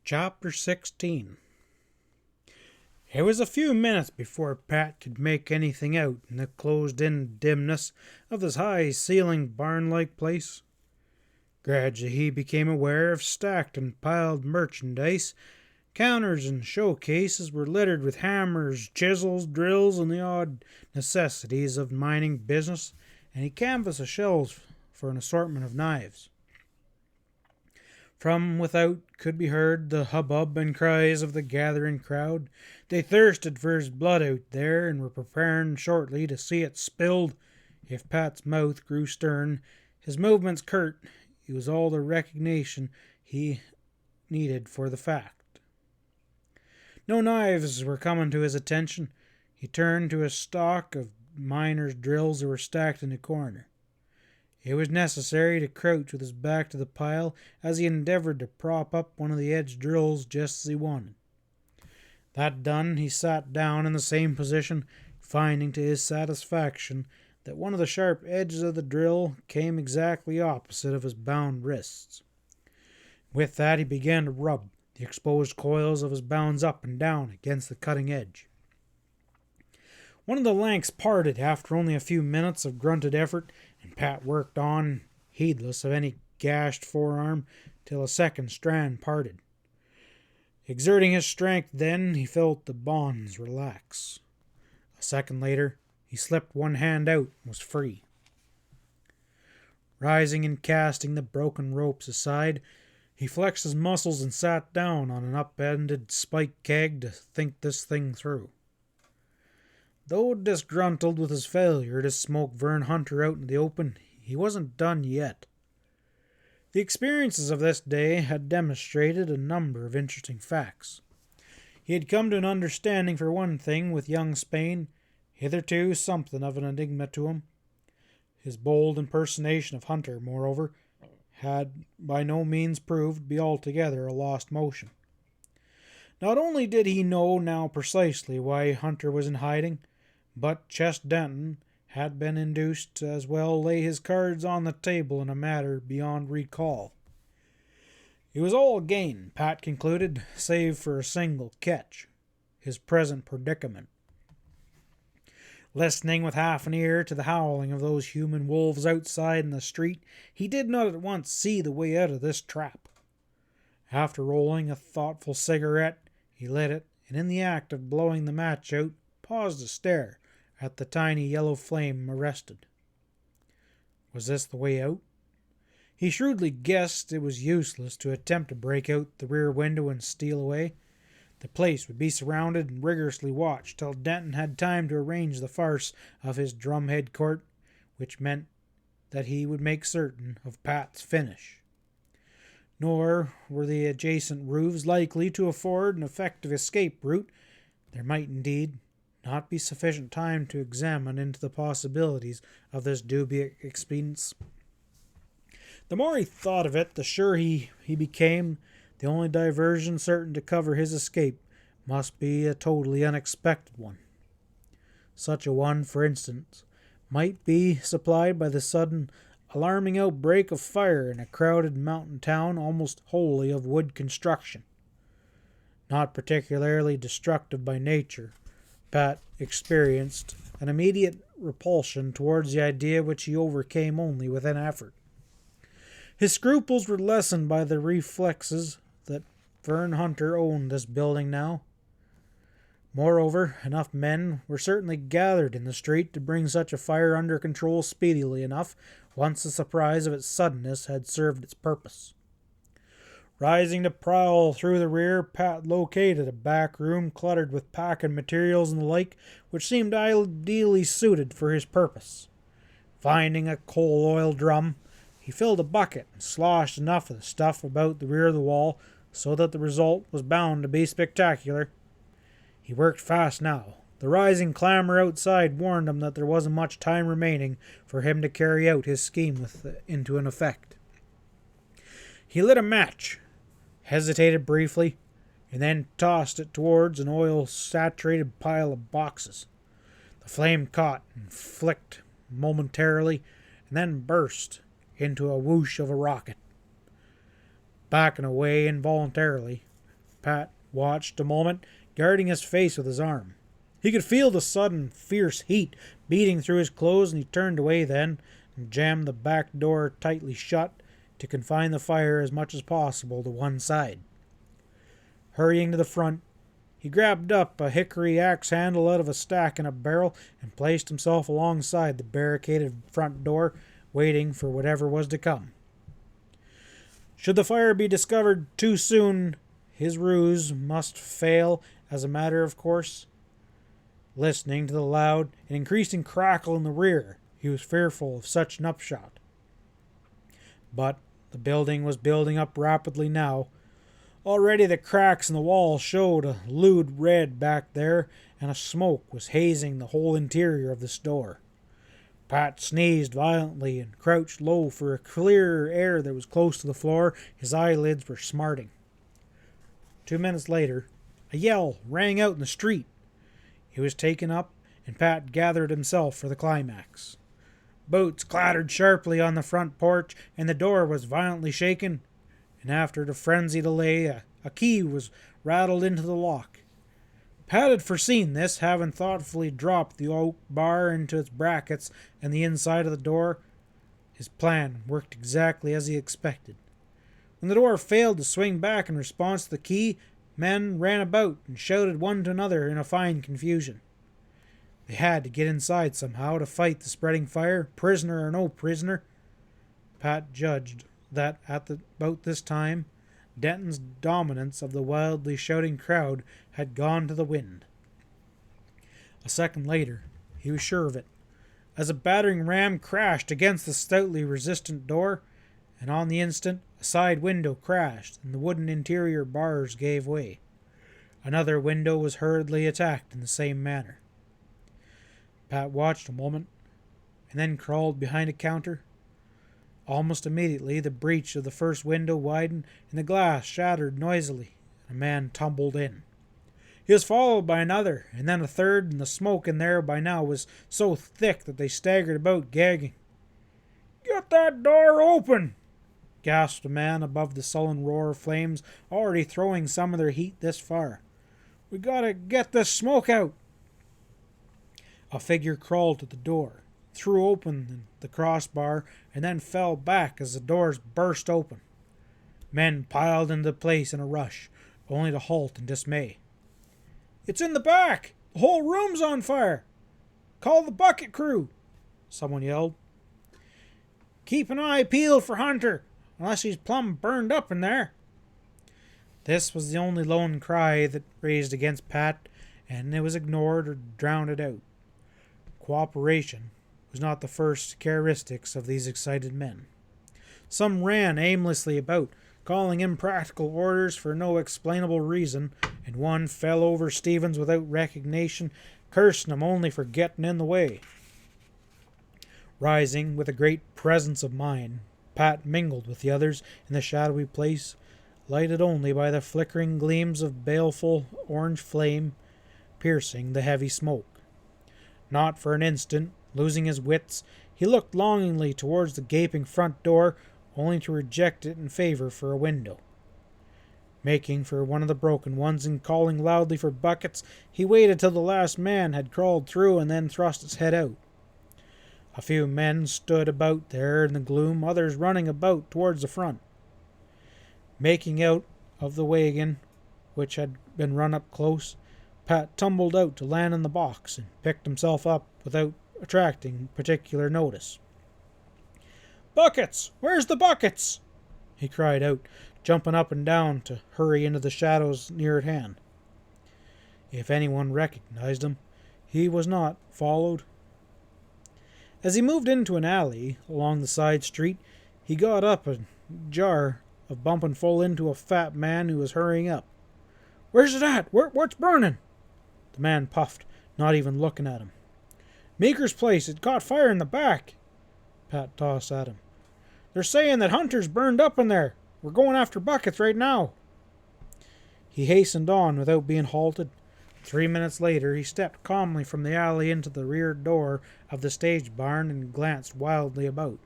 Chapter 16. It was a few minutes before Pat could make anything out in the closed-in dimness of this high-ceilinged barn-like place. Gradually he became aware of stacked and piled merchandise. Counters and showcases were littered with hammers, chisels, drills, and the odd necessities of mining business, and he canvassed the shelves for an assortment of knives. From without could be heard the hubbub and cries of the gathering crowd. They thirsted for his blood out there, and were preparing shortly to see it spilled. If Pat's mouth grew stern, his movements curt, it was all the recognition he needed for the fact. No knives were coming to his attention. He turned to a stock of miners' drills that were stacked in the corner. It was necessary to crouch with his back to the pile as he endeavored to prop up one of the edge drills just as he wanted. That done, he sat down in the same position, finding to his satisfaction that one of the sharp edges of the drill came exactly opposite of his bound wrists. With that, he began to rub the exposed coils of his bounds up and down against the cutting edge. One of the lengths parted after only a few minutes of grunted effort, and Pat worked on, heedless of any gashed forearm, till a second strand parted. Exerting his strength then, he felt the bonds relax. A second later, he slipped one hand out and was free. Rising and casting the broken ropes aside, he flexed his muscles and sat down on an up-ended spike keg to think this thing through. Though disgruntled with his failure to smoke Vern Hunter out in the open, he wasn't done yet. The experiences of this day had demonstrated a number of interesting facts. He had come to an understanding, for one thing, with young Spain, hitherto something of an enigma to him. His bold impersonation of Hunter, moreover, had by no means proved to be altogether a lost motion. Not only did he know now precisely why Hunter was in hiding, but Ches Denton had been induced to as well lay his cards on the table in a matter beyond recall. It was all gain, Pat concluded, save for a single catch: his present predicament. Listening with half an ear to the howling of those human wolves outside in the street, he did not at once see the way out of this trap. After rolling a thoughtful cigarette, he lit it, and in the act of blowing the match out, paused to stare at the tiny yellow flame arrested. Was this the way out? He shrewdly guessed it was useless to attempt to break out the rear window and steal away. The place would be surrounded and rigorously watched till Denton had time to arrange the farce of his drumhead court, which meant that he would make certain of Pat's finish. Nor were the adjacent roofs likely to afford an effective escape route. There might indeed not be sufficient time to examine into the possibilities of this dubious expedience. The more he thought of it, the surer he became the only diversion certain to cover his escape must be a totally unexpected one. Such a one, for instance, might be supplied by the sudden alarming outbreak of fire in a crowded mountain town almost wholly of wood construction. Not particularly destructive by nature, Pat experienced an immediate repulsion towards the idea which he overcame only with an effort. His scruples were lessened by the reflexes that Vern Hunter owned this building now. Moreover, enough men were certainly gathered in the street to bring such a fire under control speedily enough, once the surprise of its suddenness had served its purpose. Rising to prowl through the rear, Pat located a back room cluttered with packing materials and the like, which seemed ideally suited for his purpose. Finding a coal oil drum, he filled a bucket and sloshed enough of the stuff about the rear of the wall so that the result was bound to be spectacular. He worked fast now. The rising clamor outside warned him that there wasn't much time remaining for him to carry out his scheme into an effect. He lit a match, hesitated briefly, and then tossed it towards an oil-saturated pile of boxes. The flame caught and flicked momentarily, and then burst into a whoosh of a rocket. Backing away involuntarily, Pat watched a moment, guarding his face with his arm. He could feel the sudden, fierce heat beating through his clothes, and he turned away then and jammed the back door tightly shut to confine the fire as much as possible to one side. Hurrying to the front, he grabbed up a hickory axe handle out of a stack in a barrel and placed himself alongside the barricaded front door, waiting for whatever was to come. Should the fire be discovered too soon, his ruse must fail as a matter of course. Listening to the loud and increasing crackle in the rear, he was fearful of such an upshot. But the building was building up rapidly now. Already the cracks in the wall showed a lewd red back there, and a smoke was hazing the whole interior of the store. Pat sneezed violently and crouched low for a clear air that was close to the floor. His eyelids were smarting. 2 minutes later, a yell rang out in the street. It was taken up, and Pat gathered himself for the climax. Boots clattered sharply on the front porch, and the door was violently shaken, and after the frenzied delay, a key was rattled into the lock. Pat had foreseen this, having thoughtfully dropped the oak bar into its brackets and the inside of the door. His plan worked exactly as he expected. When the door failed to swing back in response to the key, men ran about and shouted one to another in a fine confusion. They had to get inside somehow to fight the spreading fire, prisoner or no prisoner. Pat judged that at about this time, Denton's dominance of the wildly shouting crowd had gone to the wind. A second later, he was sure of it, as a battering ram crashed against the stoutly resistant door, and on the instant a side window crashed and the wooden interior bars gave way. Another window was hurriedly attacked in the same manner. Pat watched a moment, and then crawled behind a counter. Almost immediately the breach of the first window widened, and the glass shattered noisily, and a man tumbled in. He was followed by another, and then a third, and the smoke in there by now was so thick that they staggered about, gagging. "Get that door open!" gasped a man above the sullen roar of flames, already throwing some of their heat this far. "We gotta get this smoke out!" A figure crawled to the door, threw open the crossbar, and then fell back as the doors burst open. Men piled into place in a rush, only to halt in dismay. "It's in the back! The whole room's on fire! Call the bucket crew!" someone yelled. "Keep an eye peeled for Hunter, unless he's plumb burned up in there." This was the only lone cry that raised against Pat, and it was ignored or drowned out. Cooperation was not the first characteristics of these excited men. Some ran aimlessly about, calling impractical orders for no explainable reason, and one fell over Stevens without recognition, cursing him only for getting in the way. Rising with a great presence of mind, Pat mingled with the others in the shadowy place, lighted only by the flickering gleams of baleful orange flame piercing the heavy smoke. Not for an instant, losing his wits, he looked longingly towards the gaping front door, only to reject it in favor for a window. Making for one of the broken ones and calling loudly for buckets, he waited till the last man had crawled through and then thrust his head out. A few men stood about there in the gloom, others running about towards the front. Making out of the wagon, which had been run up close, Pat tumbled out to land in the box and picked himself up without attracting particular notice. "Buckets! Where's the buckets?" he cried out, jumping up and down to hurry into the shadows near at hand. If anyone recognized him, he was not followed. As he moved into an alley along the side street, he got up a jar of bumping full into a fat man who was hurrying up. "Where's it at? What's burning?" The man puffed, not even looking at him. "Meeker's place. It caught fire in the back." Pat tossed at him. "They're saying that Hunter's burned up in there. We're going after buckets right now." He hastened on without being halted. 3 minutes later, he stepped calmly from the alley into the rear door of the stage barn and glanced wildly about.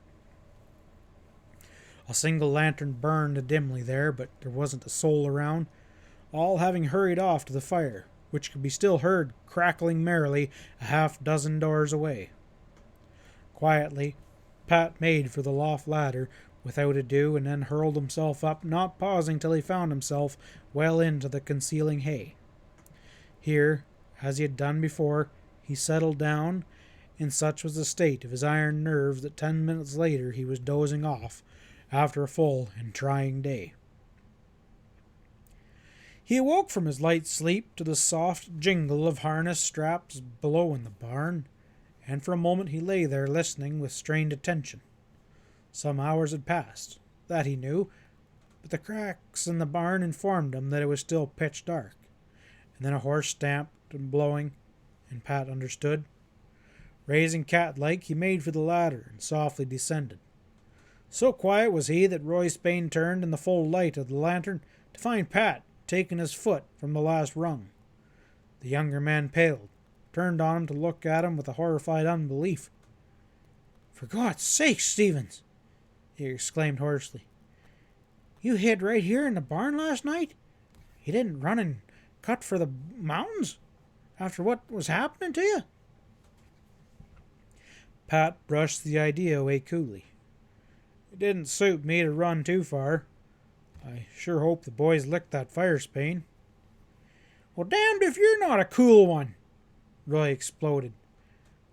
A single lantern burned dimly there, but there wasn't a soul around. all having hurried off to the fire, which could be still heard crackling merrily a half-dozen doors away. Quietly, Pat made for the loft ladder without ado, and then hurled himself up, not pausing till he found himself well into the concealing hay. Here, as he had done before, he settled down, and such was the state of his iron nerves that 10 minutes later he was dozing off after a full and trying day. He awoke from his light sleep to the soft jingle of harness straps below in the barn, and for a moment he lay there listening with strained attention. Some hours had passed, that he knew, but the cracks in the barn informed him that it was still pitch dark. And then a horse stamped and blowing, and Pat understood. Raising cat-like, he made for the ladder and softly descended. So quiet was he that Roy Spain turned in the full light of the lantern to find Pat taking his foot from the last rung. The younger man paled, turned on him to look at him with a horrified unbelief. "For God's sake, Stevens!" he exclaimed hoarsely. "You hid right here in the barn last night? You didn't run and cut for the mountains after what was happening to you?" Pat brushed the idea away coolly. "It didn't suit me to run too far. I sure hope the boys licked that fire, Spain." "Well, damned if you're not a cool one!" Roy exploded.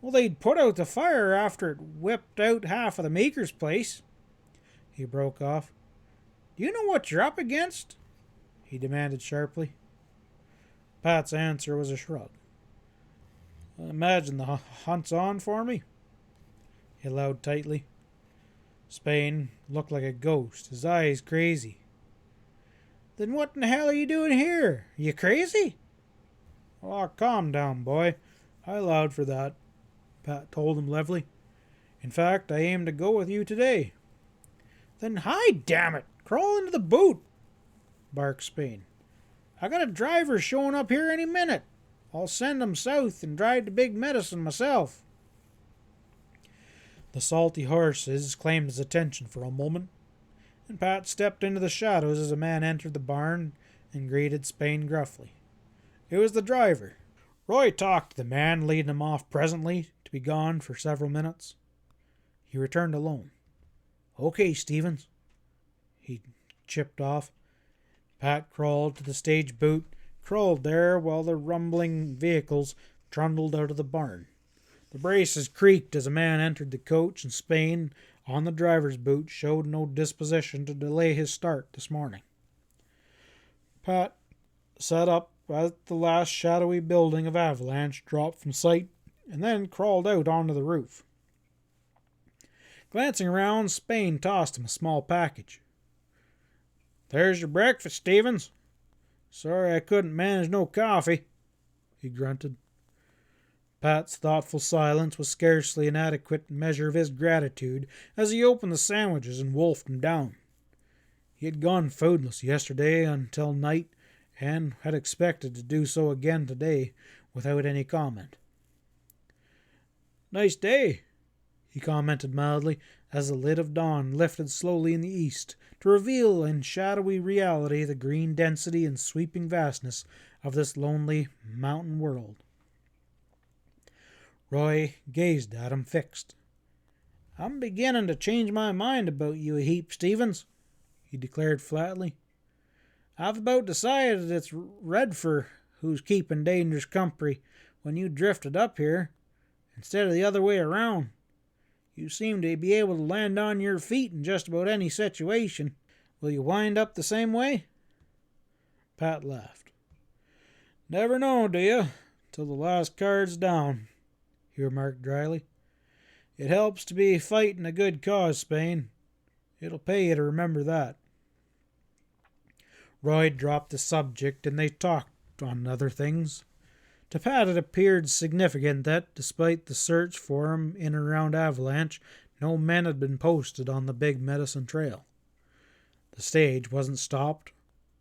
"Well, they'd put out the fire after it whipped out half of the maker's place." He broke off. "Do you know what you're up against?" he demanded sharply. Pat's answer was a shrug. "I imagine the hunt's on for me," he allowed tightly. Spain looked like a ghost, his eyes crazy. "Then what in the hell are you doing here? Are you crazy?" "Oh, calm down, boy. I allowed for that," Pat told him levelly. "In fact, I aim to go with you today." "Then hide, damn it! Crawl into the boot!" barked Spain. "I got a driver showing up here any minute. I'll send him south and drive to Big Medicine myself." The salty horses claimed his attention for a moment, and Pat stepped into the shadows as a man entered the barn and greeted Spain gruffly. It was the driver. Roy talked to the man, leading him off presently to be gone for several minutes. He returned alone. "Okay, Stevens." He chipped off. Pat crawled to the stage boot, crawled there while the rumbling vehicles trundled out of the barn. The braces creaked as a man entered the coach, and Spain, on the driver's boot, showed no disposition to delay his start this morning. Pat sat up as the last shadowy building of Avalanche dropped from sight, and then crawled out onto the roof. Glancing around, Spain tossed him a small package. "There's your breakfast, Stevens. Sorry I couldn't manage no coffee," he grunted. Pat's thoughtful silence was scarcely an adequate measure of his gratitude as he opened the sandwiches and wolfed them down. He had gone foodless yesterday until night, and had expected to do so again today without any comment. "Nice day," he commented mildly as the lid of dawn lifted slowly in the east to reveal in shadowy reality the green density and sweeping vastness of this lonely mountain world. Roy gazed at him fixed. "I'm beginning to change my mind about you a heap, Stevens," he declared flatly. "I've about decided it's Redfer who's keeping dangerous company when you drifted up here, instead of the other way around. You seem to be able to land on your feet in just about any situation. Will you wind up the same way?" Pat laughed. "Never know, do you, till the last card's down," he remarked dryly. "It helps to be fighting a good cause, Spain. It'll pay you to remember that." Roy dropped the subject, and they talked on other things. To Pat it appeared significant that, despite the search for him in and around Avalanche, no men had been posted on the Big Medicine Trail. The stage wasn't stopped,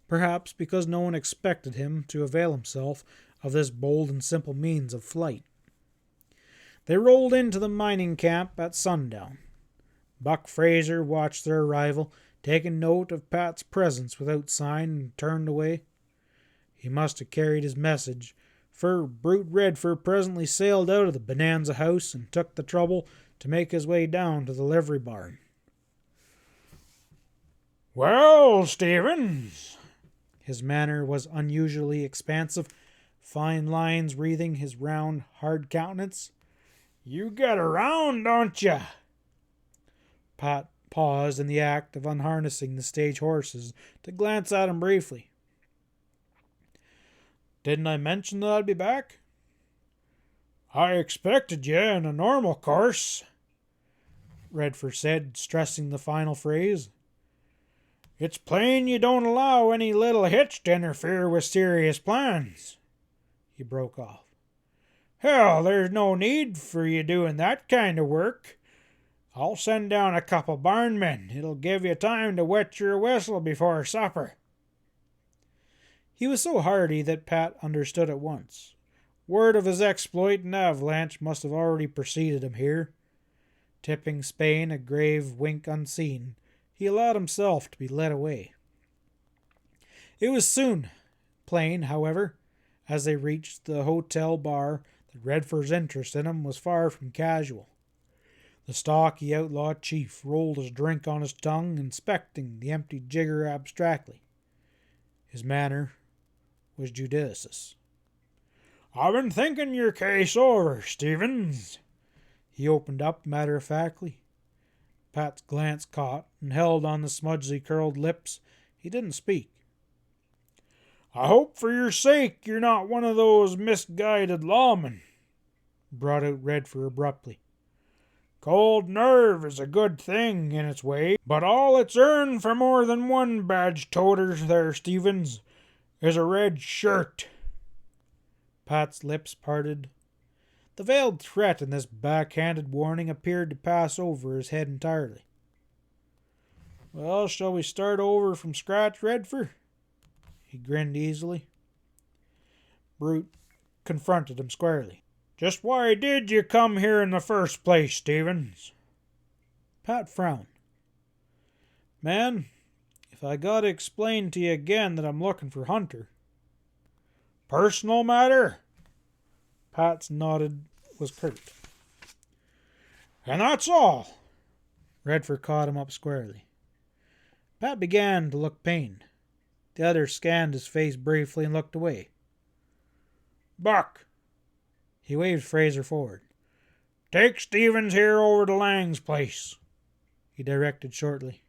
perhaps because no one expected him to avail himself of this bold and simple means of flight. They rolled into the mining camp at sundown. Buck Fraser watched their arrival, taking note of Pat's presence without sign, and turned away. He must have carried his message, for Brute Redford presently sailed out of the Bonanza house and took the trouble to make his way down to the livery barn. "Well, Stevens," his manner was unusually expansive, fine lines wreathing his round, hard countenance. "You get around, don't you?" Pat paused in the act of unharnessing the stage horses to glance at him briefly. "Didn't I mention that I'd be back?" "I expected you in a normal course," Redford said, stressing the final phrase. "It's plain you don't allow any little hitch to interfere with serious plans." He broke off. "Hell, there's no need for you doing that kind of work. I'll send down a couple barnmen. It'll give you time to wet your whistle before supper." He was so hearty that Pat understood at once. Word of his exploit in Avalanche must have already preceded him here. Tipping Spain a grave wink unseen, he allowed himself to be led away. It was soon plain, however, as they reached the hotel bar, that Redford's interest in him was far from casual. The stocky outlaw chief rolled his drink on his tongue, inspecting the empty jigger abstractly. His manner was judicious. "I've been thinking your case over, Stevens," he opened up matter-of-factly. Pat's glance caught and held on the smudgely curled lips. He didn't speak. "I hope for your sake you're not one of those misguided lawmen," brought out Redford abruptly. "Cold nerve is a good thing in its way, but all it's earned for more than one badge toter there, Stevens, is a red shirt." Pat's lips parted. The veiled threat in this backhanded warning appeared to pass over his head entirely. "Well, shall we start over from scratch, Redford?" He grinned easily. Brute confronted him squarely. "Just why did you come here in the first place, Stevens?" Pat frowned. "Man, if I gotta explain to you again that I'm looking for Hunter." "Personal matter?" Pat's nodded was curt. "And that's all?" Redford caught him up squarely. Pat began to look pained. The other scanned his face briefly and looked away. "Buck," he waved Fraser forward. "Take Stevens here over to Lang's place," he directed shortly.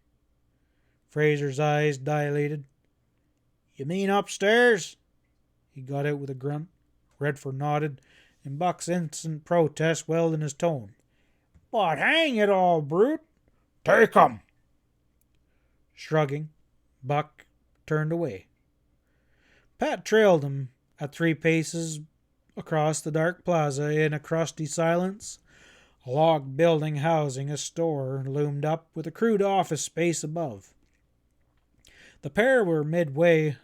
Fraser's eyes dilated. "You mean upstairs?" He got out with a grunt. Redford nodded, and Buck's instant protest welled in his tone. "But hang it all, Brute, take 'em!" Shrugging, Buck turned away. Pat trailed him at 3 paces across the dark plaza in a crusty silence. A log building housing a store loomed up with a crude office space above. The pair were midway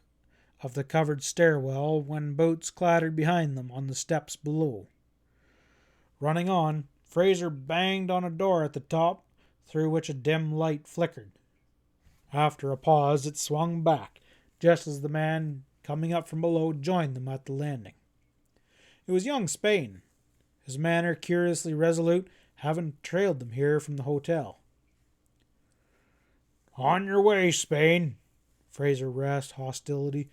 of the covered stairwell when boots clattered behind them on the steps below. Running on, Fraser banged on a door at the top, through which a dim light flickered. After a pause, it swung back, just as the man coming up from below joined them at the landing. It was young Spain, his manner curiously resolute, having trailed them here from the hotel. "On your way, Spain," Fraser rasped hostility.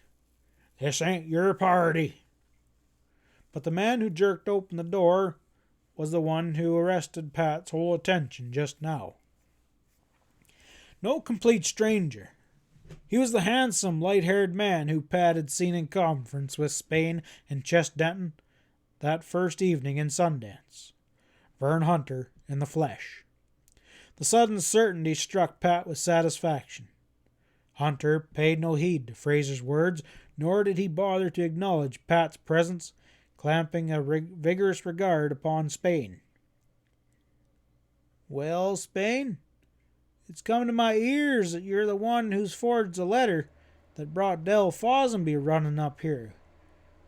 "This ain't your party." But the man who jerked open the door was the one who arrested Pat's whole attention just now. No complete stranger. He was the handsome, light-haired man who Pat had seen in conference with Spain and Ches Denton that first evening in Sundance. Vern Hunter in the flesh. The sudden certainty struck Pat with satisfaction. Hunter paid no heed to Fraser's words, nor did he bother to acknowledge Pat's presence, clamping a vigorous regard upon Spain. "Well, Spain, it's come to my ears that you're the one who's forged the letter that brought Del Follonsbees running up here.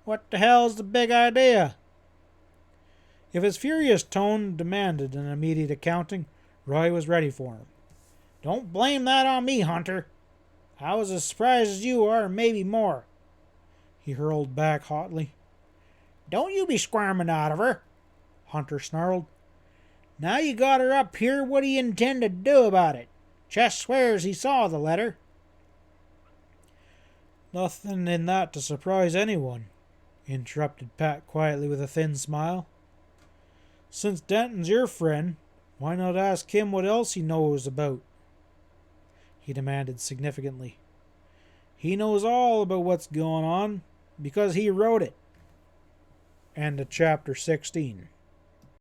What the hell's the big idea?" If his furious tone demanded an immediate accounting, Roy was ready for him. "Don't blame that on me, Hunter. I was as surprised as you are, maybe more. he hurled back hotly. Don't you be squirming out of her, Hunter snarled. Now you got her up here, what do you intend to do about it? Chess swears he saw the letter. Nothing in that to surprise anyone, interrupted Pat quietly with a thin smile. Since Denton's your friend, why not ask him what else he knows about? He demanded significantly. He knows all about what's going on because he wrote it. End of chapter 16.